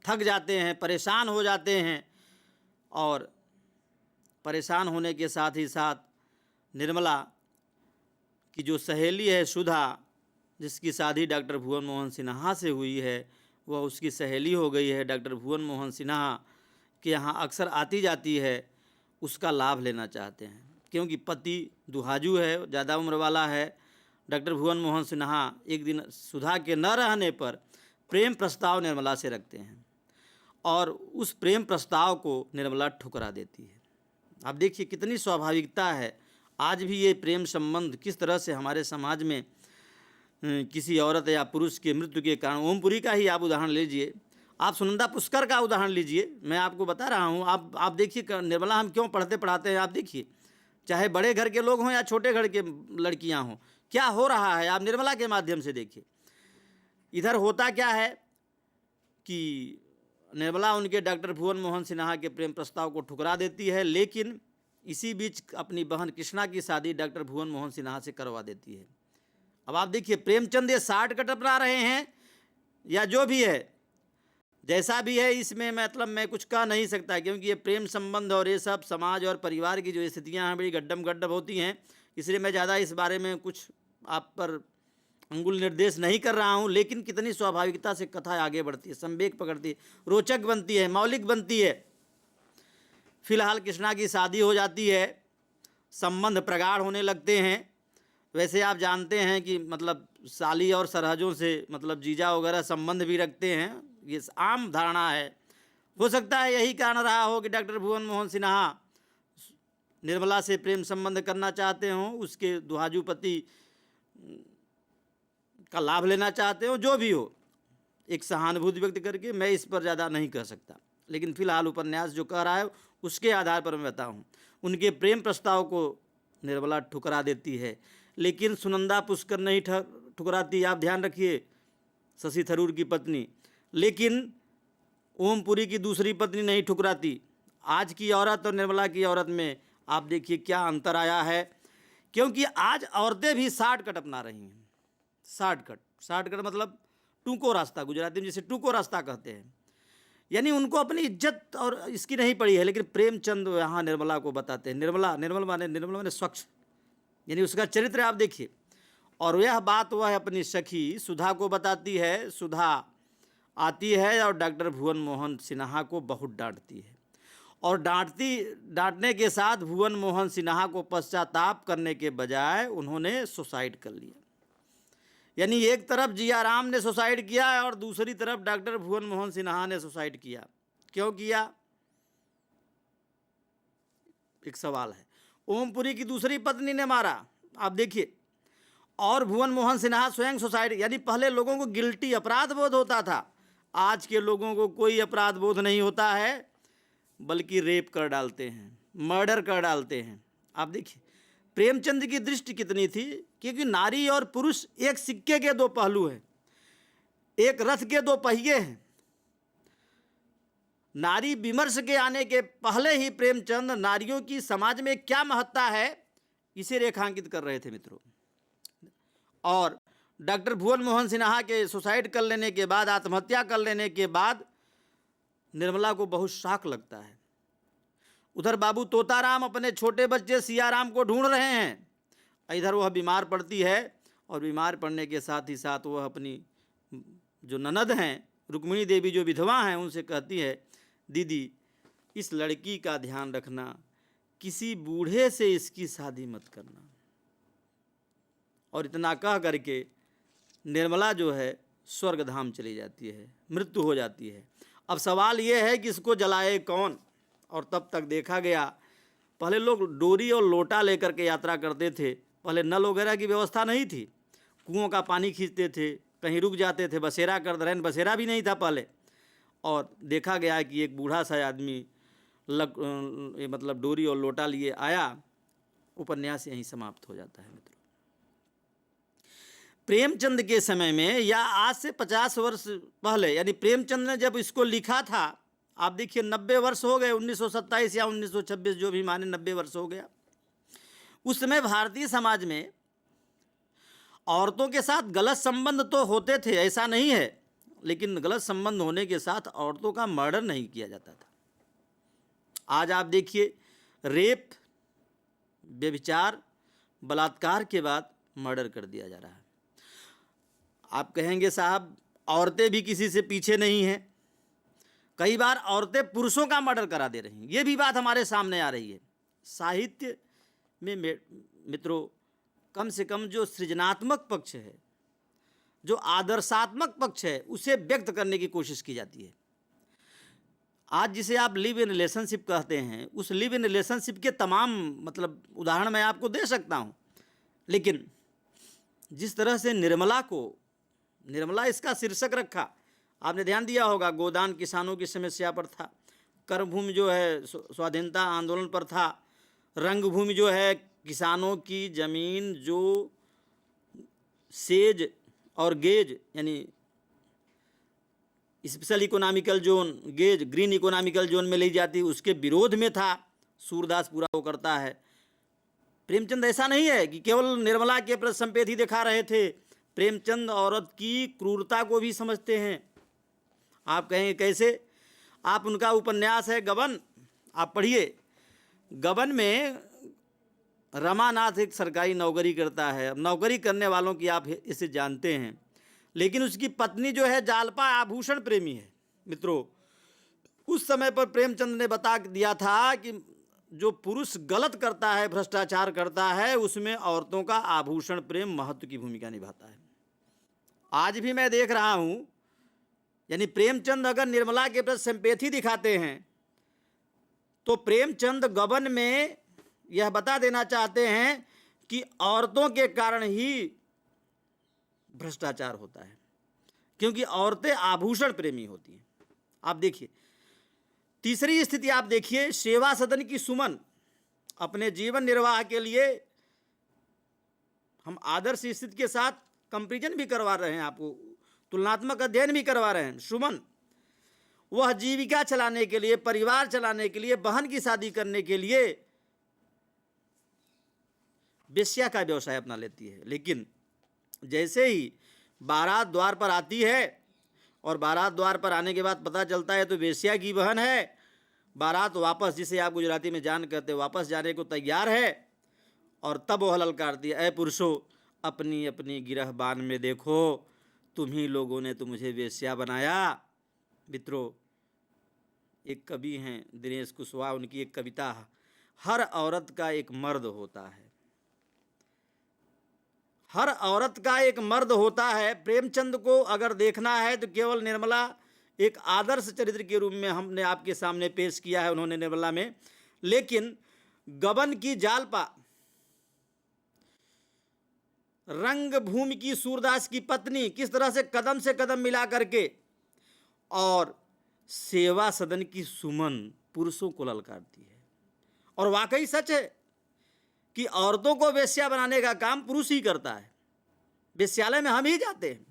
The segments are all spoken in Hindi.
थक जाते हैं, परेशान हो जाते हैं, और परेशान होने के साथ ही साथ निर्मला की जो सहेली है सुधा, जिसकी शादी डॉक्टर भुवन मोहन सिन्हा से हुई है, वह उसकी सहेली हो गई है। डॉक्टर भुवन मोहन सिन्हा के यहाँ अक्सर आती जाती है, उसका लाभ लेना चाहते हैं, क्योंकि पति दुहाजू है, ज़्यादा उम्र वाला है। डॉक्टर भुवन मोहन सिन्हा एक दिन सुधा के न रहने पर प्रेम प्रस्ताव निर्मला से रखते हैं, और उस प्रेम प्रस्ताव को निर्मला ठुकरा देती है। आप देखिए कितनी स्वाभाविकता है। आज भी ये प्रेम संबंध किस तरह से हमारे समाज में किसी औरत या पुरुष के मृत्यु के कारण, ओमपुरी का ही आप उदाहरण लीजिए, आप सुनंदा पुष्कर का उदाहरण लीजिए, मैं आपको बता रहा हूँ। आप देखिए निर्मला हम क्यों पढ़ते पढ़ाते हैं, आप देखिए, चाहे बड़े घर के लोग हों या छोटे घर के लड़कियाँ हों, क्या हो रहा है आप निर्मला के माध्यम से देखिए। इधर होता क्या है कि निर्मला उनके डॉक्टर भुवन मोहन सिन्हा के प्रेम प्रस्ताव को ठुकरा देती है, लेकिन इसी बीच अपनी बहन कृष्णा की शादी डॉक्टर भुवन मोहन सिन्हा से करवा देती है। अब आप देखिए प्रेमचंद ये शॉर्टकट अपना रहे हैं या जो भी है, जैसा भी है, इसमें मतलब मैं कुछ कह नहीं सकता, क्योंकि ये प्रेम संबंध और ये सब समाज और परिवार की जो स्थितियां हैं बड़ी गड्ढम गड्ढम होती हैं, इसलिए मैं ज़्यादा इस बारे में कुछ आप पर अंगुल निर्देश नहीं कर रहा हूं। लेकिन कितनी स्वाभाविकता से कथा आगे बढ़ती है, संवेग पकड़ती है, रोचक बनती है, मौलिक बनती है। फिलहाल कृष्णा की शादी हो जाती है, संबंध प्रगाढ़ होने लगते हैं। वैसे आप जानते हैं कि मतलब साली और सरहजों से मतलब जीजा वगैरह संबंध भी रखते हैं, ये आम धारणा है। हो सकता है यही कारण रहा हो कि डॉक्टर भुवन मोहन सिन्हा निर्मला से प्रेम संबंध करना चाहते हों, उसके दुहाजू पति का लाभ लेना चाहते हो, जो भी हो, एक सहानुभूति व्यक्त करके। मैं इस पर ज़्यादा नहीं कह सकता, लेकिन फिलहाल उपन्यास जो कह रहा है उसके आधार पर मैं बताऊँ। उनके प्रेम प्रस्ताव को निर्मला ठुकरा देती है, लेकिन सुनंदा पुष्कर नहीं ठुकराती, आप ध्यान रखिए, शशि थरूर की पत्नी। लेकिन ओमपुरी की दूसरी पत्नी नहीं ठुकराती। आज की औरत और निर्मला की औरत में आप देखिए क्या अंतर आया है, क्योंकि आज औरतें भी शॉर्टकट अपना रही हैं। शॉर्टकट मतलब टूको रास्ता, गुजराती में जिसे टूको रास्ता कहते हैं, यानी उनको अपनी इज्जत और इसकी नहीं पड़ी है। लेकिन प्रेमचंद यहाँ निर्मला को बताते हैं, निर्मल माने स्वच्छ, यानी उसका चरित्र आप देखिए। और यह बात वह अपनी सखी सुधा को बताती है। सुधा आती है और डॉक्टर भुवन मोहन सिन्हा को बहुत डांटती है, और डांटने के साथ भुवन मोहन सिन्हा को पश्चाताप करने के बजाय उन्होंने सुसाइड कर लिया। यानी एक तरफ जियाराम ने सुसाइड किया और दूसरी तरफ डॉक्टर भुवन मोहन सिन्हा ने सुसाइड किया। क्यों किया, एक सवाल है। ओमपुरी की दूसरी पत्नी ने मारा, आप देखिए, और भुवन मोहन सिन्हा स्वयं सुसाइड। यानी पहले लोगों को गिल्टी, अपराध बोध होता था, आज के लोगों को कोई अपराध बोध नहीं होता है, बल्कि रेप कर डालते हैं, मर्डर कर डालते हैं। आप देखिए प्रेमचंद की दृष्टि कितनी थी, क्योंकि नारी और पुरुष एक सिक्के के दो पहलू हैं, एक रथ के दो पहिए हैं। नारी विमर्श के आने के पहले ही प्रेमचंद नारियों की समाज में क्या महत्ता है इसे रेखांकित कर रहे थे मित्रों। और डॉक्टर भुवन मोहन सिन्हा के सुसाइड कर लेने के बाद, आत्महत्या कर लेने के बाद निर्मला को बहुत शॉक लगता है। उधर बाबू तोताराम अपने छोटे बच्चे सियाराम को ढूंढ रहे हैं, इधर वह बीमार पड़ती है, और बीमार पड़ने के साथ ही साथ वह अपनी जो ननद हैं रुक्मिणी देवी, जो विधवा हैं, उनसे कहती है, दीदी इस लड़की का ध्यान रखना, किसी बूढ़े से इसकी शादी मत करना। और इतना कह करके निर्मला जो है स्वर्गधाम चली जाती है, मृत्यु हो जाती है। अब सवाल ये है कि इसको जलाए कौन। और तब तक देखा गया, पहले लोग डोरी और लोटा लेकर के यात्रा करते थे, पहले नल वगैरह की व्यवस्था नहीं थी, कुओं का पानी खींचते थे, कहीं रुक जाते थे, बसेरा कर रैन बसेरा भी नहीं था पहले। और देखा गया कि एक बूढ़ा सा आदमी मतलब डोरी और लोटा लिए आया। उपन्यास यहीं समाप्त हो जाता है मित्रों। प्रेमचंद के समय में, या आज से 50 वर्ष पहले, यानी प्रेमचंद ने जब इसको लिखा था, आप देखिए 90 वर्ष हो गए, 1927 या 1926 जो भी माने, 90 वर्ष हो गया। उस समय भारतीय समाज में औरतों के साथ गलत संबंध तो होते थे, ऐसा नहीं है, लेकिन गलत संबंध होने के साथ औरतों का मर्डर नहीं किया जाता था। आज आप देखिए, रेप, व्यभिचार, बलात्कार के बाद मर्डर कर दिया जा रहा है। आप कहेंगे साहब औरतें भी किसी से पीछे नहीं हैं, कई बार औरतें पुरुषों का मर्डर करा दे रही हैं, ये भी बात हमारे सामने आ रही है। साहित्य में मित्रों कम से कम जो सृजनात्मक पक्ष है, जो आदर्शात्मक पक्ष है, उसे व्यक्त करने की कोशिश की जाती है। आज जिसे आप लिव इन रिलेशनशिप कहते हैं, उस लिव इन रिलेशनशिप के तमाम मतलब उदाहरण मैं आपको दे सकता हूँ, लेकिन जिस तरह से निर्मला इसका शीर्षक रखा, आपने ध्यान दिया होगा, गोदान किसानों की समस्या पर था, कर्मभूमि जो है स्वाधीनता आंदोलन पर था, रंगभूमि जो है किसानों की ज़मीन जो सेज और गेज यानी special economical zone, gauge green economical zone में ली जाती, उसके विरोध में था। सूरदास पूरा वो करता है। प्रेमचंद ऐसा नहीं है कि केवल निर्मला के प्रति संपेदी दिखा रहे थे, प्रेमचंद औरत की क्रूरता को भी समझते हैं। आप कहेंगे कैसे? आप उनका उपन्यास है गबन, आप पढ़िए। गबन में रमानाथ एक सरकारी नौकरी करता है। अब नौकरी करने वालों की आप इसे जानते हैं, लेकिन उसकी पत्नी जो है जालपा आभूषण प्रेमी है। मित्रों, उस समय पर प्रेमचंद ने बता दिया था कि जो पुरुष गलत करता है, भ्रष्टाचार करता है, उसमें औरतों का आभूषण प्रेम महत्व की भूमिका निभाता है। आज भी मैं देख रहा हूँ, यानी प्रेमचंद अगर निर्मला के प्रति सिंपैथी दिखाते हैं तो प्रेमचंद गबन में यह बता देना चाहते हैं कि औरतों के कारण ही भ्रष्टाचार होता है, क्योंकि औरतें आभूषण प्रेमी होती हैं। आप देखिए, तीसरी स्थिति आप देखिए, सेवा सदन की सुमन। अपने जीवन निर्वाह के लिए हम आदर्श स्थिति के साथ कंपैरिजन भी करवा रहे हैं, आपको तुलनात्मक अध्ययन भी करवा रहे हैं। सुमन वह जीविका चलाने के लिए, परिवार चलाने के लिए, बहन की शादी करने के लिए वेश्या का व्यवसाय अपना लेती है। लेकिन जैसे ही बारात द्वार पर आती है और बारात द्वार पर आने के बाद पता चलता है तो वेश्या की बहन है, बारात वापस, जिसे आप गुजराती में जान कहते, वापस जाने को तैयार है, और तब वो ललकारती है, ऐ पुरुषों अपनी अपनी गिरहबान में देखो, तुम्ही लोगों ने तो मुझे वेश्या बनाया। मित्रों, एक कवि हैं दिनेश कुशवाहा, उनकी एक कविता है, हर औरत का एक मर्द होता है। हर औरत का एक मर्द होता है। प्रेमचंद को अगर देखना है तो केवल निर्मला एक आदर्श चरित्र के रूप में हमने आपके सामने पेश किया है उन्होंने निर्मला में, लेकिन गबन की जालपा, रंगभूमि की सूरदास की पत्नी किस तरह से कदम मिला करके, और सेवा सदन की सुमन पुरुषों को ललकारती है। और वाकई सच है कि औरतों को वेश्या बनाने का काम पुरुष ही करता है। वेश्यालय में हम ही जाते हैं।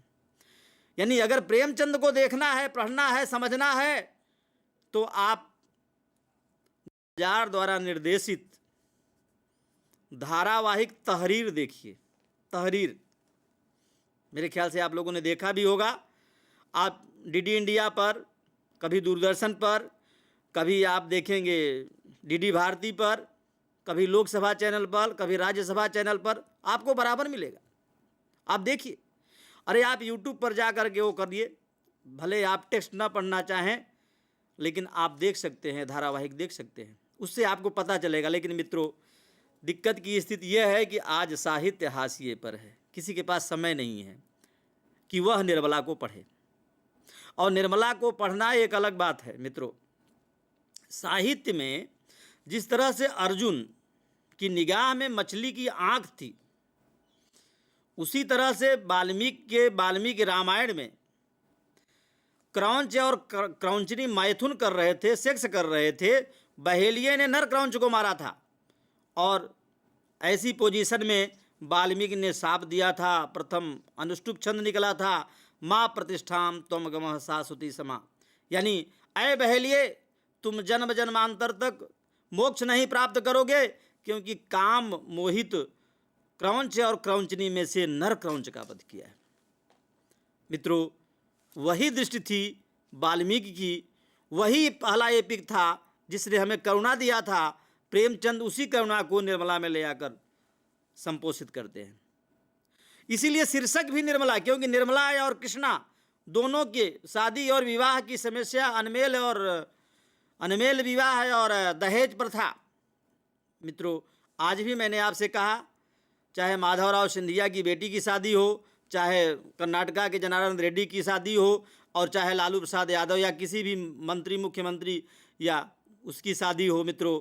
यानी अगर प्रेमचंद को देखना है, पढ़ना है, समझना है, तो आप जार द्वारा निर्देशित धारावाहिक तहरीर देखिए। तहरीर मेरे ख्याल से आप लोगों ने देखा भी होगा। आप डीडी इंडिया पर, कभी दूरदर्शन पर, कभी आप देखेंगे डीडी भारती पर, कभी लोकसभा चैनल पर, कभी राज्यसभा चैनल पर, आपको बराबर मिलेगा। आप देखिए। अरे आप यूट्यूब पर जा कर के वो करिए, भले आप टेक्स्ट ना पढ़ना चाहें, लेकिन आप देख सकते हैं, धारावाहिक देख सकते हैं, उससे आपको पता चलेगा। लेकिन मित्रों, दिक्कत की स्थिति यह है कि आज साहित्य हाशिए पर है, किसी के पास समय नहीं है कि वह निर्मला को पढ़े। और निर्मला को पढ़ना एक अलग बात है। मित्रों, साहित्य में जिस तरह से अर्जुन की निगाह में मछली की आंख थी, उसी तरह से वाल्मीकि रामायण में क्रौंच और क्रौंचनी मैथुन कर रहे थे, सेक्स कर रहे थे। बहेलिये ने नर क्रौंच को मारा था, और ऐसी पोजीशन में वाल्मीकि ने शाप दिया था। प्रथम अनुष्टुप छंद निकला था, माँ प्रतिष्ठाम त्वम गमः शाश्वती समा, यानी ऐ बहेलिये, तुम जन्म जन्मांतर तक मोक्ष नहीं प्राप्त करोगे, क्योंकि काम मोहित क्रौंच और क्रौंचनी में से नर क्रौंच का वध किया है। मित्रों, वही दृष्टि थी वाल्मीकि की, वही पहला एपिक था जिसने हमें करुणा दिया था। प्रेमचंद उसी करुणा को निर्मला में ले आकर संपोषित करते हैं। इसीलिए शीर्षक भी निर्मला, क्योंकि निर्मला और कृष्णा दोनों के शादी और विवाह की समस्या अनमेल विवाह है और दहेज प्रथा। मित्रों, आज भी मैंने आपसे कहा, चाहे माधवराव सिंधिया की बेटी की शादी हो, चाहे कर्नाटका के जनार्दन रेड्डी की शादी हो, और चाहे लालू प्रसाद यादव या किसी भी मंत्री, मुख्यमंत्री या उसकी शादी हो, मित्रों,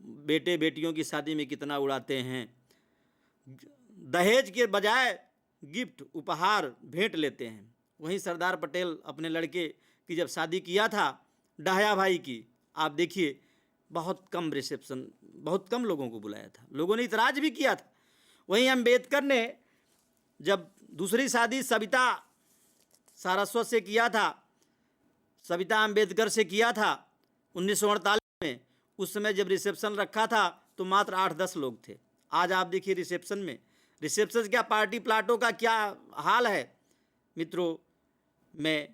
बेटे बेटियों की शादी में कितना उड़ाते हैं। दहेज के बजाय गिफ्ट, उपहार, भेंट लेते हैं। वहीं सरदार पटेल अपने लड़के की जब शादी किया था डाहया भाई की, आप देखिए बहुत कम रिसेप्शन, बहुत कम लोगों को बुलाया था, लोगों ने इतराज़ भी किया था। वहीं अम्बेडकर ने जब दूसरी शादी सविता सारस्वत से किया था, सविता अम्बेडकर से किया था 1948 में, उस समय जब रिसेप्शन रखा था तो मात्र 8-10 लोग थे। आज आप देखिए रिसेप्शन क्या पार्टी प्लाटों का क्या हाल है। मित्रों, मैं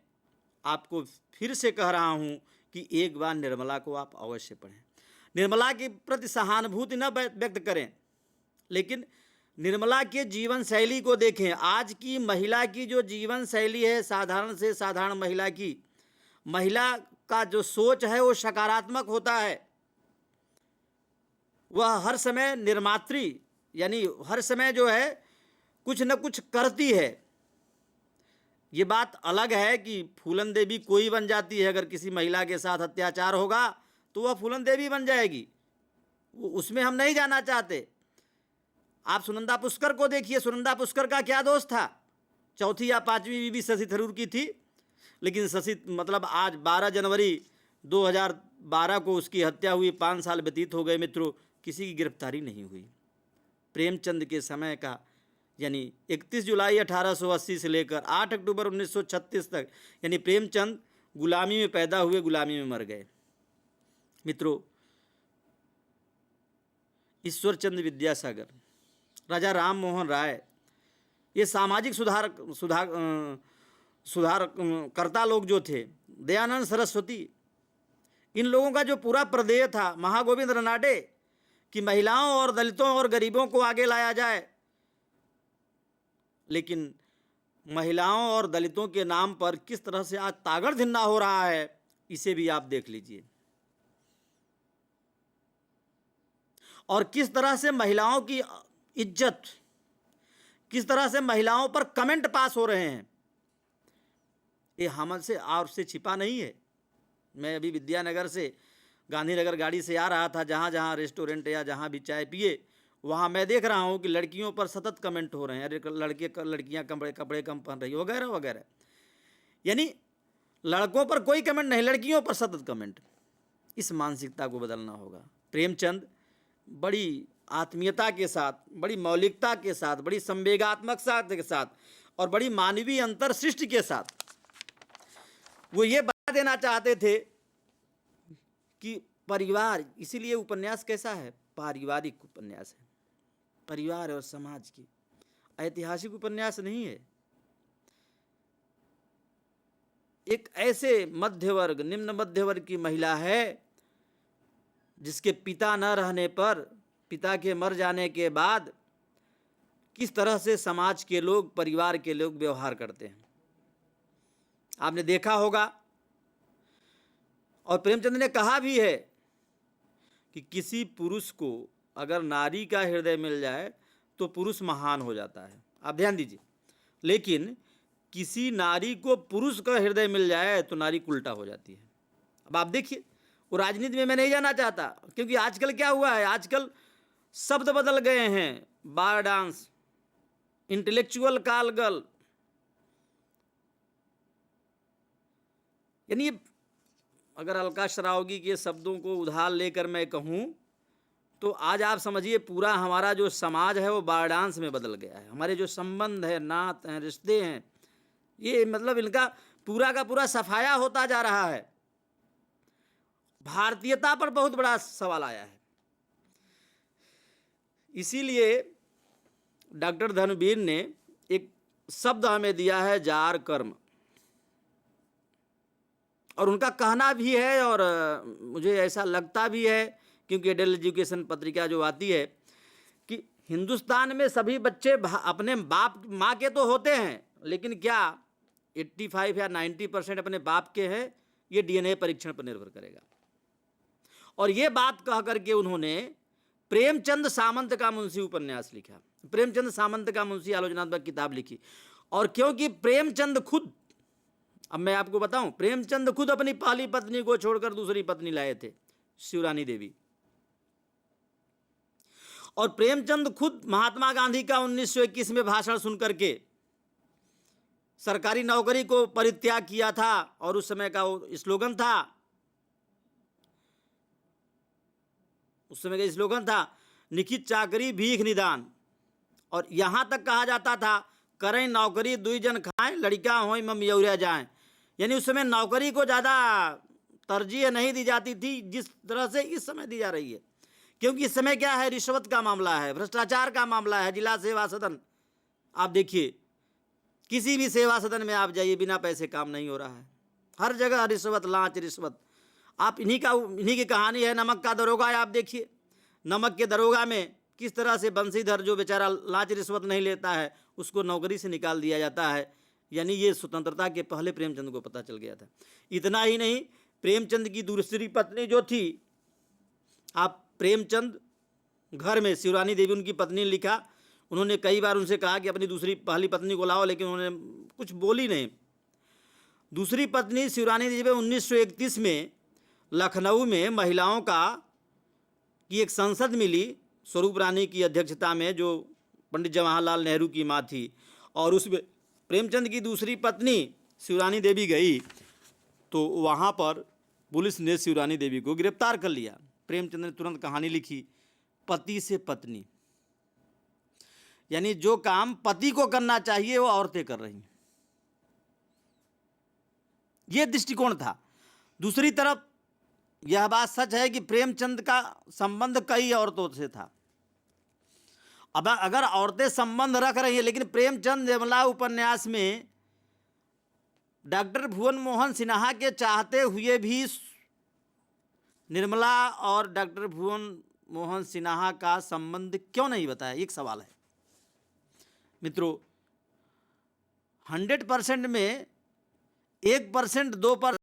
आपको फिर से कह रहा हूँ कि एक बार निर्मला को आप अवश्य पढ़ें। निर्मला के प्रति सहानुभूति न व्यक्त करें, लेकिन निर्मला के जीवन शैली को देखें। आज की महिला की जो जीवन शैली है, साधारण से साधारण महिला का जो सोच है वो सकारात्मक होता है। वह हर समय निर्मात्री, यानी हर समय जो है कुछ न कुछ करती है। ये बात अलग है कि फूलन देवी कोई बन जाती है, अगर किसी महिला के साथ अत्याचार होगा तो वह फूलन देवी बन जाएगी, उसमें हम नहीं जाना चाहते। आप सुनंदा पुष्कर को देखिए, सुनंदा पुष्कर का क्या दोष था? चौथी या पांचवी बीवी शशि थरूर की थी, लेकिन आज 12 जनवरी 2012 को उसकी हत्या हुई, 5 साल व्यतीत हो गए। मित्रों, किसी की गिरफ्तारी नहीं हुई। प्रेमचंद के समय का, यानी 31 जुलाई 1880 से लेकर 8 अक्टूबर 1936 तक, यानी प्रेमचंद गुलामी में पैदा हुए, गुलामी में मर गए। मित्रों, ईश्वरचंद्र विद्यासागर, राजा राम मोहन राय, ये सामाजिक सुधार करता लोग जो थे, दयानंद सरस्वती, इन लोगों का जो पूरा प्रदेय था, महागोविंद रनाडे, कि महिलाओं और दलितों और गरीबों को आगे लाया जाए। लेकिन महिलाओं और दलितों के नाम पर किस तरह से आज तागड़ धिन्ना हो रहा है, इसे भी आप देख लीजिए। और किस तरह से महिलाओं की इज्जत, किस तरह से महिलाओं पर कमेंट पास हो रहे हैं, ये हमसे और से छिपा नहीं है। मैं अभी विद्यानगर से गांधीनगर गाड़ी से आ रहा था, जहाँ जहाँ रेस्टोरेंट या जहाँ भी चाय पिए, वहाँ मैं देख रहा हूँ कि लड़कियों पर सतत कमेंट हो रहे हैं, अरे लड़कियाँ कपड़े कम पहन रही वगैरह वगैरह। यानी लड़कों पर कोई कमेंट नहीं, लड़कियों पर सतत कमेंट। इस मानसिकता को बदलना होगा। प्रेमचंद बड़ी आत्मीयता के साथ, बड़ी मौलिकता के साथ, बड़ी संवेगात्मकता के साथ और बड़ी मानवीय अंतर्सृष्टि के साथ वो ये बता देना चाहते थे कि परिवार, इसीलिए उपन्यास कैसा है? पारिवारिक उपन्यास है, परिवार और समाज की, ऐतिहासिक उपन्यास नहीं है। एक ऐसे मध्य वर्ग, निम्न मध्य वर्ग की महिला है जिसके पिता न रहने पर, पिता के मर जाने के बाद किस तरह से समाज के लोग, परिवार के लोग व्यवहार करते हैं, आपने देखा होगा। और प्रेमचंद ने कहा भी है कि किसी पुरुष को अगर नारी का हृदय मिल जाए तो पुरुष महान हो जाता है। आप ध्यान दीजिए, लेकिन किसी नारी को पुरुष का हृदय मिल जाए तो नारी उल्टा हो जाती है। अब आप देखिए, वो राजनीति में मैं नहीं जाना चाहता, क्योंकि आजकल क्या हुआ है, आजकल शब्द बदल गए हैं, बार डांस, इंटेलेक्चुअल कॉल गर्ल, यानी अगर अलका शरावगी के शब्दों को उधार लेकर मैं कहूँ तो आज आप समझिए पूरा हमारा जो समाज है वो बार डांस में बदल गया है। हमारे जो संबंध है, नात हैं, रिश्ते हैं, ये मतलब इनका पूरा का पूरा सफाया होता जा रहा है। भारतीयता पर बहुत बड़ा सवाल आया है। इसीलिए डॉक्टर धनवीर ने एक शब्द हमें दिया है, जार कर्म। और उनका कहना भी है, और मुझे ऐसा लगता भी है, क्योंकि एडल्ट एजुकेशन पत्रिका जो आती है, कि हिंदुस्तान में सभी बच्चे अपने बाप माँ के तो होते हैं, लेकिन क्या 85 या 90% अपने बाप के हैं, ये डीएनए परीक्षण पर निर्भर करेगा। और ये बात कह करके उन्होंने प्रेमचंद सामंत का मुंशी उपन्यास लिखा, प्रेमचंद सामंत का मुंशी आलोचनात्मक किताब लिखी। और क्योंकि प्रेमचंद खुद, अब मैं आपको बताऊं, प्रेमचंद खुद अपनी पहली पत्नी को छोड़कर दूसरी पत्नी लाए थे, शिवरानी देवी। और प्रेमचंद खुद महात्मा गांधी का 1921 में भाषण सुनकर के सरकारी नौकरी को परित्याग किया था, और उस समय का वो स्लोगन था, निखित चाकरी भीख निदान। और यहां तक कहा जाता था, करें नौकरी दुई जन खाएं, लड़का होई ममियौरा जाएं। यानी उस समय नौकरी को ज़्यादा तरजीह नहीं दी जाती थी जिस तरह से इस समय दी जा रही है, क्योंकि इस समय क्या है, रिश्वत का मामला है, भ्रष्टाचार का मामला है। जिला सेवा सदन आप देखिए, किसी भी सेवा सदन में आप जाइए, बिना पैसे काम नहीं हो रहा है, हर जगह रिश्वत, लांच, रिश्वत। आप इन्हीं की कहानी है नमक का दरोगा। आप देखिए नमक के दरोगा में किस तरह से बंशीधर, जो बेचारा लांच रिश्वत नहीं लेता है, उसको नौकरी से निकाल दिया जाता है। यानी ये स्वतंत्रता के पहले प्रेमचंद को पता चल गया था। इतना ही नहीं, प्रेमचंद की दूसरी पत्नी जो थी, आप प्रेमचंद घर में शिवरानी देवी उनकी पत्नी ने लिखा, उन्होंने कई बार उनसे कहा कि अपनी पहली पत्नी को लाओ, लेकिन उन्होंने कुछ बोली नहीं। दूसरी पत्नी शिवरानी देवी 1931 में लखनऊ में महिलाओं की एक संसद मिली, स्वरूप रानी की अध्यक्षता में, जो पंडित जवाहरलाल नेहरू की माँ थी। और उसमें प्रेमचंद की दूसरी पत्नी शिवरानी देवी गई, तो वहाँ पर पुलिस ने शिवरानी देवी को गिरफ्तार कर लिया। प्रेमचंद ने तुरंत कहानी लिखी, पति से पत्नी, यानी जो काम पति को करना चाहिए वो औरतें कर रही हैं, ये दृष्टिकोण था। दूसरी तरफ यह बात सच है कि प्रेमचंद का संबंध कई औरतों से था। अब अगर औरतें संबंध रख रही हैं, लेकिन प्रेमचंद निर्मला उपन्यास में डॉक्टर भुवन मोहन सिन्हा के चाहते हुए भी निर्मला और डॉक्टर भुवन मोहन सिन्हा का संबंध क्यों नहीं बताया, एक सवाल है मित्रों। 100% में 1%, 2%